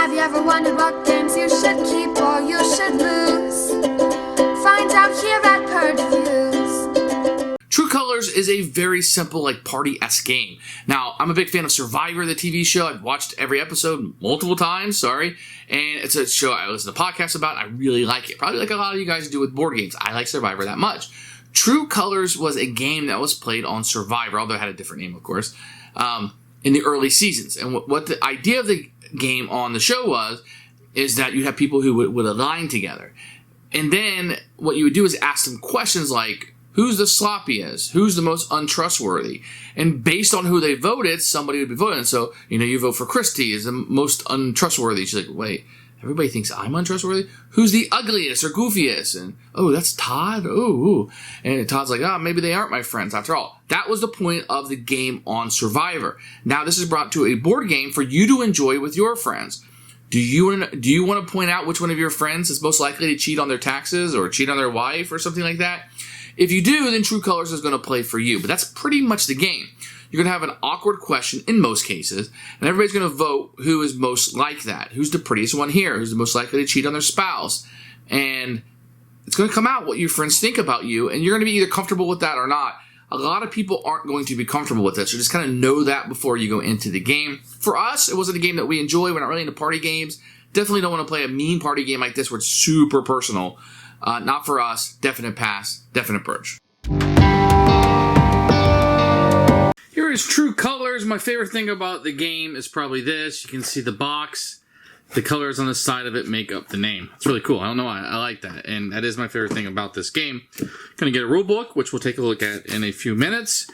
Have you ever wondered what games you should keep or you should lose? Find out here at Purge Reviews. True Colors is a very simple, party-esque game. Now, I'm a big fan of Survivor, the TV show. I've watched every episode multiple times, and it's a show I listen to podcasts about. I really like it. Probably like a lot of you guys do with board games. I like Survivor that much. True Colors was a game that was played on Survivor, although it had a different name, of course, in the early seasons. And what the idea of the game on the show is that you have people who would align together. And then what you would do is ask them questions like, who's the sloppiest? Who's the most untrustworthy? And based on who they voted, somebody would be voting. So, you vote for Christy as the most untrustworthy. She's like, wait, everybody thinks I'm untrustworthy? Who's the ugliest or goofiest? And, oh, that's Todd? Oh. And Todd's like, maybe they aren't my friends after all. That was the point of the game on Survivor. Now this is brought to a board game for you to enjoy with your friends. Do you want to point out which one of your friends is most likely to cheat on their taxes or cheat on their wife or something like that? If you do, then True Colors is going to play for you. But that's pretty much the game. You're going to have an awkward question in most cases, and everybody's going to vote who is most like that. Who's the prettiest one here? Who's the most likely to cheat on their spouse? And it's going to come out what your friends think about you, and you're going to be either comfortable with that or not. A lot of people aren't going to be comfortable with this, so just kind of know that before you go into the game. For us, it wasn't a game that we enjoy. We're not really into party games. Definitely don't want to play a mean party game like this where it's super personal. Not for us. Definite pass. Definite purge. Here is True Colors. My favorite thing about the game is probably this. You can see the box. The colors on the side of it make up the name. It's really cool. I don't know why. I like that. And that is my favorite thing about this game. Going to get a rule book, which we'll take a look at in a few minutes.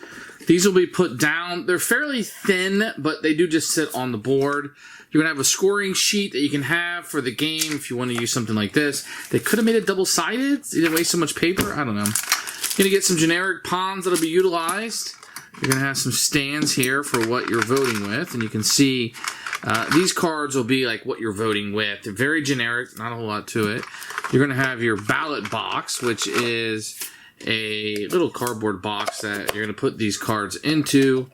These will be put down. They're fairly thin, but they do just sit on the board. You're going to have a scoring sheet that you can have for the game if you want to use something like this. They could have made it double-sided. They didn't waste so much paper. I don't know. You're going to get some generic pawns that will be utilized. You're going to have some stands here for what you're voting with. And you can see these cards will be like what you're voting with. They're very generic, not a whole lot to it. You're going to have your ballot box, which is a little cardboard box that you're going to put these cards into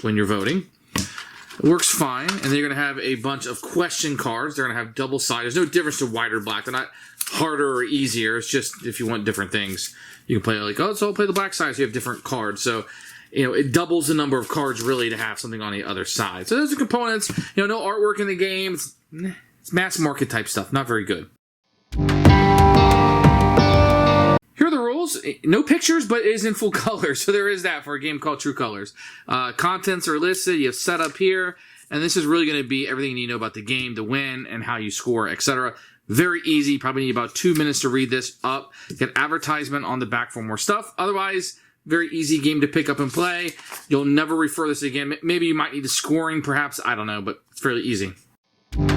when you're voting. It works fine. And then you're going to have a bunch of question cards. They're going to have double sided. There's no difference to white or black. They're not harder or easier. It's just if you want different things. You can play so I'll play the black side so you have different cards. So, it doubles the number of cards really to have something on the other side. So those are components. No artwork in the game. It's mass market type stuff. Not very good. Here are the rules. No pictures, but it is in full color. So there is that for a game called True Colors. Contents are listed. You have setup here. And this is really going to be everything you need to know about the game, the win, and how you score, etc. Very easy. Probably need about 2 minutes to read this up. Get advertisement on the back for more stuff. Otherwise, very easy game to pick up and play. You'll never refer this again. Maybe you might need the scoring, perhaps. I don't know, but it's fairly easy. What's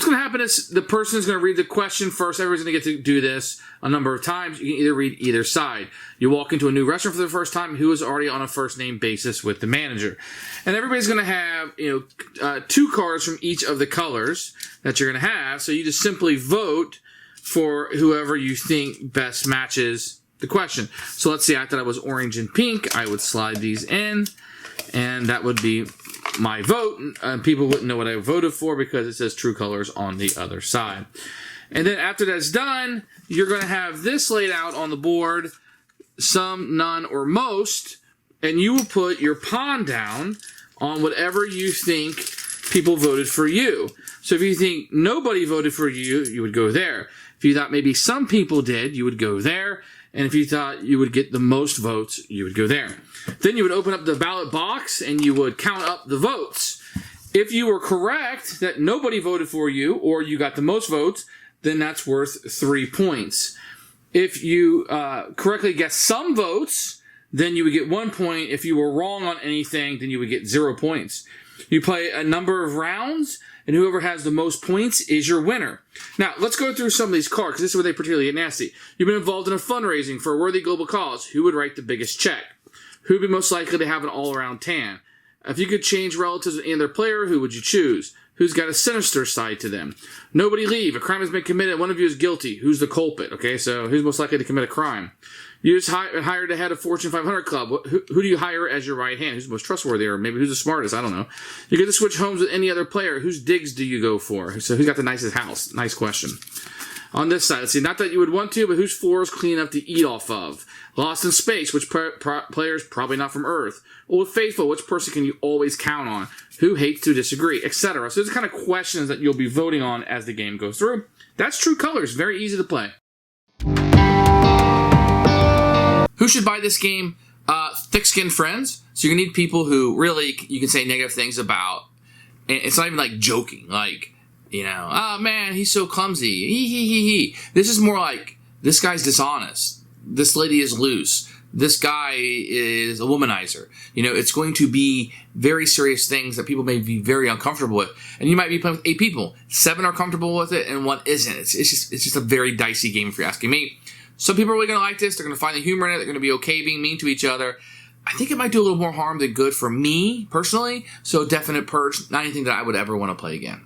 going to happen is the person is going to read the question first. Everybody's going to get to do this a number of times. You can either read either side. You walk into a new restaurant for the first time, who is already on a first-name basis with the manager. And everybody's going to have 2 cards from each of the colors that you're going to have. So you just simply vote for whoever you think best matches the question. So let's say I thought I was orange and pink. I would slide these in, and that would be my vote. People wouldn't know what I voted for because it says True Colors on the other side. And then after that's done, you're going to have this laid out on the board, some, none, or most, and you will put your pawn down on whatever you think people voted for you. So if you think nobody voted for you, you would go there. If you thought maybe some people did, you would go there. And if you thought you would get the most votes, you would go there. Then you would open up the ballot box and you would count up the votes. If you were correct that nobody voted for you or you got the most votes, then that's worth 3 points. If you correctly guessed some votes, then you would get 1 point. If you were wrong on anything, then you would get 0 points. You play a number of rounds, and whoever has the most points is your winner. Now, let's go through some of these cards, because this is where they particularly get nasty. You've been involved in a fundraising for a worthy global cause. Who would write the biggest check? Who would be most likely to have an all-around tan? If you could change relatives with any other player, who would you choose? who's got a sinister side to them. Nobody leave. A crime has been committed. One of you is guilty. Who's the culprit? Okay, so who's most likely to commit a crime? You just hired a head of Fortune 500 club. Who do you hire as your right hand? Who's the most trustworthy, or maybe who's the smartest? I don't know. You get to switch homes with any other player. Whose digs do you go for? So who's got the nicest house? Nice question. On this side, let's see, not that you would want to, but whose floor is clean enough to eat off of? Lost in space, which players probably not from Earth? Old Faithful, which person can you always count on? Who hates to disagree, etc. So these are the kind of questions that you'll be voting on as the game goes through. That's True Colors, very easy to play. Who should buy this game? Thick-skinned friends. So you're going to need people who really you can say negative things about. And it's not even like joking, like, you know, oh man, he's so clumsy. He. This is more like, this guy's dishonest. This lady is loose. This guy is a womanizer. You know, it's going to be very serious things that people may be very uncomfortable with. And you might be playing with 8 people. 7 are comfortable with it and 1 isn't. It's just a very dicey game if you're asking me. Some people are really going to like this. They're going to find the humor in it. They're going to be okay being mean to each other. I think it might do a little more harm than good for me, personally. So definite purge. Not anything that I would ever want to play again.